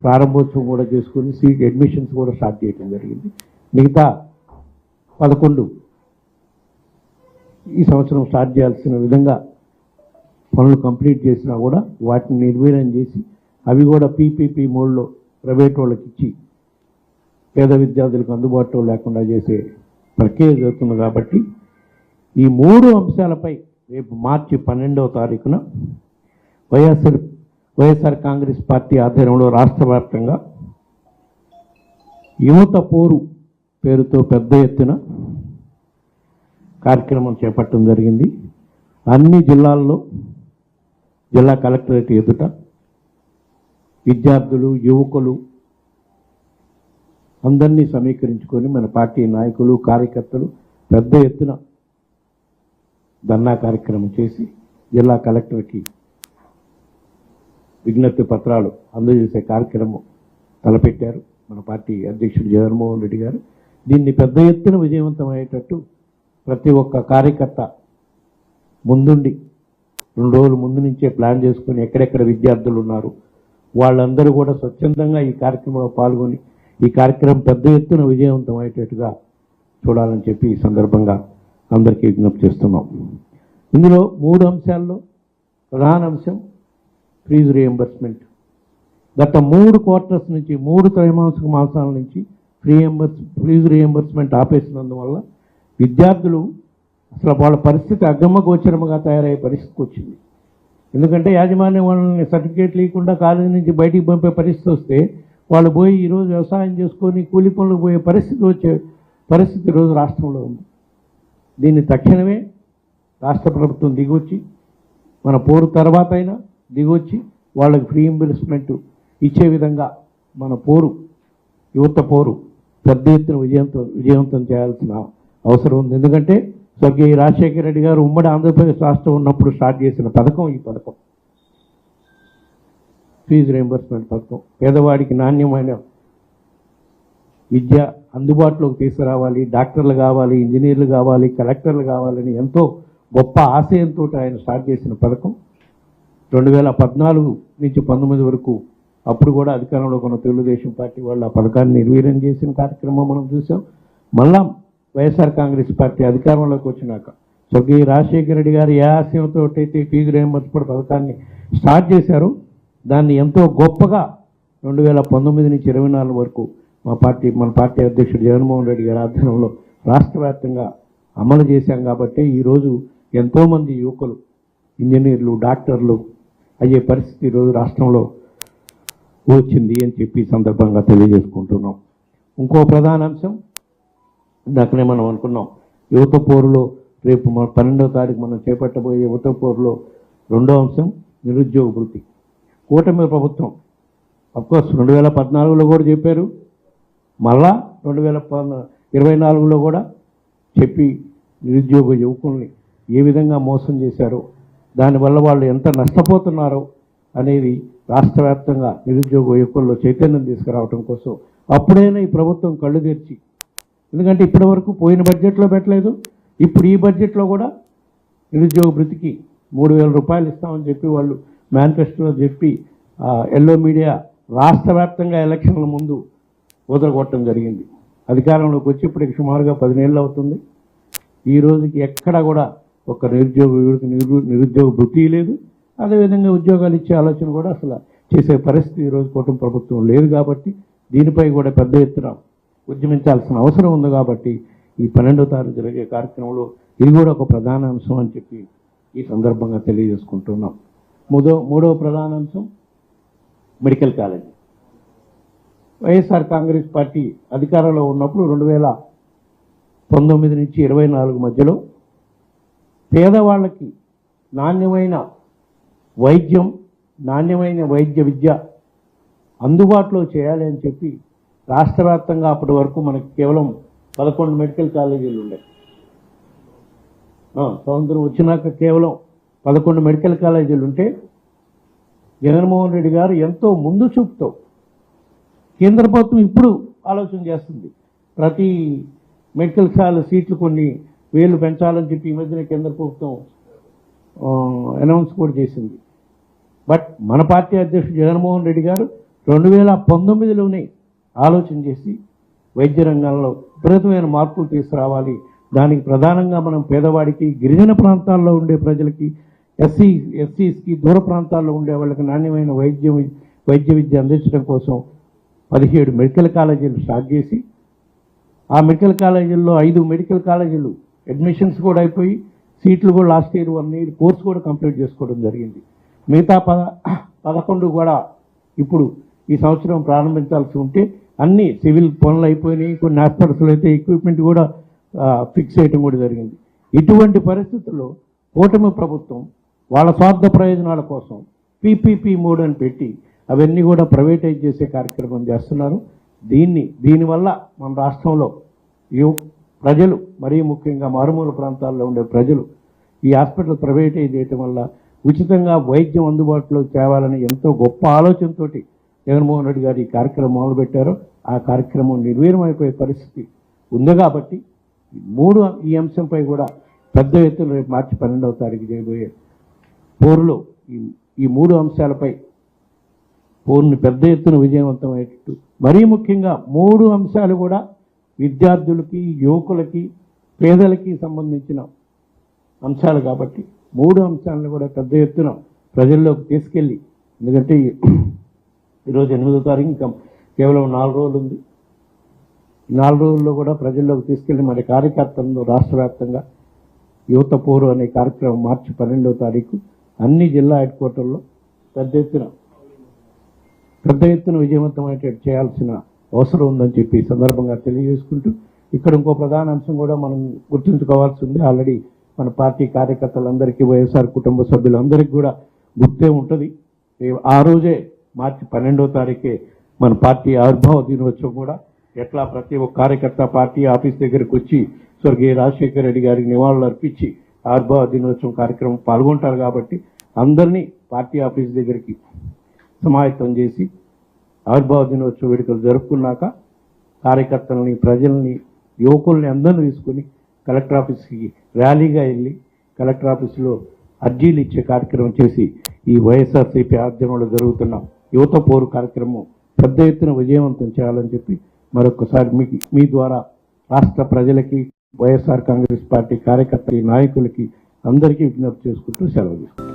ప్రారంభోత్సవం కూడా చేసుకుని సీట్ అడ్మిషన్స్ కూడా స్టార్ట్ చేయడం జరిగింది. మిగతా 11 ఈ సంవత్సరం స్టార్ట్ చేయాల్సిన విధంగా పనులు కంప్లీట్ చేసినా కూడా వాటిని నిర్వీర్యం చేసి అవి కూడా పీపీపీ మోడ్లో ప్రైవేట్ వాళ్ళకి ఇచ్చి పేద విద్యార్థులకు అందుబాటులో లేకుండా చేసే ప్రక్రియ జరుగుతుంది. కాబట్టి ఈ 3 అంశాలపై రేపు మార్చి 12వ తారీఖున వైఎస్ఆర్ కాంగ్రెస్ పార్టీ ఆధ్వర్యంలో రాష్ట్ర వ్యాప్తంగా యువత పోరు పేరుతో పెద్ద ఎత్తున కార్యక్రమం చేపట్టడం జరిగింది. అన్ని జిల్లాల్లో జిల్లా కలెక్టరేట్ ఎదుట విద్యార్థులు, యువకులు అందరినీ సమీకరించుకొని మన పార్టీ నాయకులు, కార్యకర్తలు పెద్ద ఎత్తున ధర్నా కార్యక్రమం చేసి జిల్లా కలెక్టర్కి విజ్ఞప్తి పత్రాలు అందజేసే కార్యక్రమం తలపెట్టారు మన పార్టీ అధ్యక్షుడు జగన్మోహన్ రెడ్డి గారు. దీన్ని పెద్ద ఎత్తున విజయవంతమయ్యేటట్టు ప్రతి ఒక్క కార్యకర్త ముందుండి 2 రోజుల ముందు నుంచే ప్లాన్ చేసుకొని ఎక్కడెక్కడ విద్యార్థులు ఉన్నారు వాళ్ళందరూ కూడా స్వచ్ఛందంగా ఈ కార్యక్రమంలో పాల్గొని ఈ కార్యక్రమం పెద్ద ఎత్తున విజయవంతమయ్యేటట్టుగా చూడాలని చెప్పి ఈ సందర్భంగా అందరికీ విజ్ఞప్తి చేస్తున్నాం. ఇందులో 3 అంశాల్లో ప్రధాన అంశం ఫీజు రీఎంబర్స్మెంట్. గత 3 క్వార్టర్స్ నుంచి 3 త్రైమాసిక మాసాల నుంచి ఫీజు రీఎంబర్స్మెంట్ ఆపేసినందువల్ల విద్యార్థులు అసలు వాళ్ళ పరిస్థితి అగమ్య గోచరముగా తయారయ్యే పరిస్థితికి వచ్చింది. ఎందుకంటే యాజమాన్యం వాళ్ళని సర్టిఫికేట్ లేకుండా కాలేజీ నుంచి బయటికి పంపే పరిస్థితి వస్తే వాళ్ళు పోయి ఈరోజు వ్యవసాయం చేసుకొని కూలి పనులకు పోయే పరిస్థితి ఈరోజు రాష్ట్రంలో ఉంది. దీన్ని తక్షణమే రాష్ట్ర ప్రభుత్వం దిగొచ్చి మన పోరు తర్వాత అయినా దిగొచ్చి వాళ్ళకి ఫ్రీ రీయింబర్స్మెంట్ ఇచ్చే విధంగా మన పోరు యువత పోరు పెద్ద ఎత్తున విజయవంతం చేయాల్సిన అవసరం ఉంది. ఎందుకంటే స్వర్గీయ రాజశేఖర రెడ్డి గారు ఉమ్మడి ఆంధ్రప్రదేశ్ రాష్ట్రం ఉన్నప్పుడు స్టార్ట్ చేసిన పథకం ఈ పథకం, ఫీజు రీయింబర్స్మెంట్ పథకం. పేదవాడికి నాణ్యమైన విద్య అందుబాటులోకి తీసుకురావాలి, డాక్టర్లు కావాలి, ఇంజనీర్లు కావాలి, కలెక్టర్లు కావాలని ఎంతో గొప్ప ఆశయంతో ఆయన స్టార్ట్ చేసిన పథకం. 2014 నుంచి 19 వరకు అప్పుడు కూడా అధికారంలో ఉన్న తెలుగుదేశం పార్టీ వాళ్ళు ఆ పథకాన్ని నిర్వీర్యం చేసిన కార్యక్రమం మనం చూసాం. మళ్ళా వైఎస్ఆర్ కాంగ్రెస్ పార్టీ అధికారంలోకి వచ్చినాక స్వర్గీయ రాజశేఖర రెడ్డి గారు ఏ ఆశయంతో అయితే ఫీజు రీయింబర్స్మెంట్ పథకాన్ని స్టార్ట్ చేశారో దాన్ని ఎంతో గొప్పగా 2019 నుంచి 24 వరకు మన పార్టీ అధ్యక్షుడు జగన్మోహన్ రెడ్డి గారి ఆధ్వర్యంలో రాష్ట్ర వ్యాప్తంగా అమలు చేశాం. కాబట్టి ఈరోజు ఎంతోమంది యువకులు ఇంజనీర్లు, డాక్టర్లు అయ్యే పరిస్థితి ఈరోజు రాష్ట్రంలో వచ్చింది అని చెప్పి సందర్భంగా తెలియజేసుకుంటున్నాం. ఇంకో ప్రధాన అంశం ఇందాకనే మనం అనుకున్నాం, యువత పోరులో రేపు 12వ తారీఖు మనం చేపట్టబోయే యువత పోరులో 2వ అంశం నిరుద్యోగ భృతి. కూటమి ప్రభుత్వం అఫ్కోర్స్ 2014లో కూడా చెప్పారు, మళ్ళా 2024లో కూడా చెప్పి నిరుద్యోగ యువకుల్ని ఏ విధంగా మోసం చేశారో, దానివల్ల వాళ్ళు ఎంత నష్టపోతున్నారో అనేది రాష్ట్ర వ్యాప్తంగా నిరుద్యోగ యువకుల్లో చైతన్యం తీసుకురావడం కోసం అప్పుడైనా ఈ ప్రభుత్వం కళ్ళు తెరిచి, ఎందుకంటే ఇప్పటి వరకు పోయిన బడ్జెట్లో పెట్టలేదు, ఇప్పుడు ఈ బడ్జెట్లో కూడా నిరుద్యోగ భృతికి 3,000 రూపాయలు ఇస్తామని చెప్పి వాళ్ళు మేనిఫెస్టోలో చెప్పి ఎల్లో మీడియా రాష్ట్ర వ్యాప్తంగా ఎలక్షన్ల ముందు వదలగొట్టడం జరిగింది. అధికారంలోకి వచ్చి ఇప్పటికి సుమారుగా 10 నెలలు అవుతుంది. ఈ రోజుకి ఎక్కడా కూడా ఒక నిరుద్యోగ భృతి లేదు, అదేవిధంగా ఉద్యోగాలు ఇచ్చే ఆలోచన కూడా అసలు చేసే పరిస్థితి ఈరోజు కూటమి ప్రభుత్వం లేదు. కాబట్టి దీనిపై కూడా పెద్ద ఎత్తున ఉద్యమించాల్సిన అవసరం ఉంది. కాబట్టి ఈ 12వ తారీఖు జరిగే కార్యక్రమంలో ఇది కూడా ఒక ప్రధాన అంశం అని చెప్పి ఈ సందర్భంగా తెలియజేసుకుంటున్నాం. మూడవ ప్రధాన అంశం medical college. YSR Congress party అధికారంలో ఉన్నప్పుడు 2019 నుంచి 24 మధ్యలో పేదవాళ్ళకి నాణ్యమైన వైద్యం, నాణ్యమైన వైద్య విద్య అందుబాటులో చేయాలి అని చెప్పి రాష్ట్ర వ్యాప్తంగా అప్పటి వరకు మనకి కేవలం 11 మెడికల్ కాలేజీలు ఉండే. స్వతంత్రం వచ్చినాక కేవలం 11 మెడికల్ కాలేజీలు ఉంటే జగన్మోహన్ రెడ్డి గారు ఎంతో ముందు చూపుతో కేంద్ర ప్రభుత్వం ఇప్పుడు ఆలోచన చేస్తుంది. ప్రతి మెడికల్ కాలేజ్ సీట్లు కొన్ని వేలు పెంచాలని చెప్పి ఈ మధ్యన కేంద్ర ప్రభుత్వం అనౌన్స్ కూడా చేసింది. బట్ మన పార్టీ అధ్యక్షుడు జగన్మోహన్ రెడ్డి గారు 2019లోనే ఆలోచన చేసి వైద్య రంగంలో విపరీతమైన మార్పులు తీసుకురావాలి. దానికి ప్రధానంగా మనం పేదవాడికి, గిరిజన ప్రాంతాల్లో ఉండే ప్రజలకి, ఎస్సీస్కి, దూర ప్రాంతాల్లో ఉండే వాళ్ళకి నాణ్యమైన వైద్య విద్య అందించడం కోసం 17 మెడికల్ కాలేజీలు స్టార్ట్ చేసి, ఆ మెడికల్ కాలేజీల్లో 5 మెడికల్ కాలేజీలు అడ్మిషన్స్ కూడా అయిపోయి, సీట్లు కూడా లాస్ట్ ఇయర్ 1 ఇయర్ కోర్స్ కూడా కంప్లీట్ చేసుకోవడం జరిగింది. మిగతా 11 కూడా ఇప్పుడు ఈ సంవత్సరం ప్రారంభించాల్సి ఉంటే అన్ని సివిల్ పనులు అయిపోయినాయి. కొన్ని హాస్పిటల్స్లో అయితే ఎక్విప్మెంట్ కూడా ఫిక్స్ చేయడం కూడా జరిగింది. ఇటువంటి పరిస్థితుల్లో కూటమి ప్రభుత్వం వాళ్ళ స్వార్థ ప్రయోజనాల కోసం పీపీపీ మోడ్ అని పెట్టి అవన్నీ కూడా ప్రైవేటైజ్ చేసే కార్యక్రమం చేస్తున్నారు. దీనివల్ల మన రాష్ట్రంలో ప్రజలు, మరీ ముఖ్యంగా మారుమూల ప్రాంతాల్లో ఉండే ప్రజలు ఈ హాస్పిటల్ ప్రైవేటైజ్ చేయడం వల్ల ఉచితంగా వైద్యం అందుబాటులో తేవాలని ఎంతో గొప్ప ఆలోచనతోటి జగన్మోహన్ రెడ్డి గారు ఈ కార్యక్రమం మొదలుపెట్టారో ఆ కార్యక్రమం నిర్వీర్యమైపోయే పరిస్థితి ఉంది. కాబట్టి ఈ అంశంపై కూడా పెద్ద ఎత్తున రేపు మార్చి 12వ తారీఖు చేయబోయే పోరులో ఈ 3 అంశాలపై పోరుని పెద్ద ఎత్తున విజయవంతమయ్యేటట్టు, మరీ ముఖ్యంగా 3 అంశాలు కూడా విద్యార్థులకి, యువకులకి, పేదలకి సంబంధించిన అంశాలు కాబట్టి 3 అంశాలను కూడా పెద్ద ఎత్తున ప్రజల్లోకి తీసుకెళ్ళి, ఎందుకంటే ఈరోజు 8వ తారీఖు ఇంకా కేవలం 4 రోజులు ఉంది. 4 రోజుల్లో కూడా ప్రజల్లోకి తీసుకెళ్ళి మన కార్యకర్తలను రాష్ట్ర వ్యాప్తంగా యువత పోరు అనే కార్యక్రమం మార్చి 12వ తారీఖు అన్ని జిల్లా హెడ్ క్వార్టర్లో పెద్ద ఎత్తున విజయవంతమయ్యేటట్టు చేయాల్సిన అవసరం ఉందని చెప్పి ఈ సందర్భంగా తెలియజేసుకుంటూ, ఇక్కడ ఇంకో ప్రధాన అంశం కూడా మనం గుర్తుంచుకోవాల్సి ఉంది. ఆల్రెడీ మన పార్టీ కార్యకర్తలందరికీ, వైఎస్ఆర్ కుటుంబ సభ్యులందరికీ కూడా గుర్తే ఉంటుంది. ఆ రోజే మార్చి 12వ తారీఖే మన పార్టీ ఆవిర్భావ దినోత్సవం కూడా ఎట్లా ప్రతి ఒక్క కార్యకర్త పార్టీ ఆఫీస్ దగ్గరికి వచ్చి స్వర్గీయ రాజశేఖర రెడ్డి గారికి నివాళులు అర్పించి ఆవిర్భావ దినోత్సవం కార్యక్రమం పాల్గొంటారు. కాబట్టి అందరినీ పార్టీ ఆఫీస్ దగ్గరికి సమాయత్తం చేసి ఆవిర్భావ దినోత్సవ వేడుకలు జరుపుకున్నాక కార్యకర్తలని, ప్రజల్ని, యువకుల్ని అందరినీ తీసుకుని కలెక్టర్ ఆఫీస్కి ర్యాలీగా వెళ్ళి కలెక్టర్ ఆఫీసులో అర్జీలు ఇచ్చే కార్యక్రమం చేసి ఈ వైఎస్ఆర్సీపీ ఆధ్వర్యంలో జరుగుతున్న యువత పోరు కార్యక్రమం పెద్ద ఎత్తున విజయవంతం చేయాలని చెప్పి మరొకసారి మీ ద్వారా రాష్ట్ర ప్రజలకి, వైఎస్ఆర్ కాంగ్రెస్ పార్టీ కార్యకర్తలకి, నాయకులకి అందరికీ విజ్ఞప్తి చేసుకుంటూ సెలవు తీసుకుంటాం.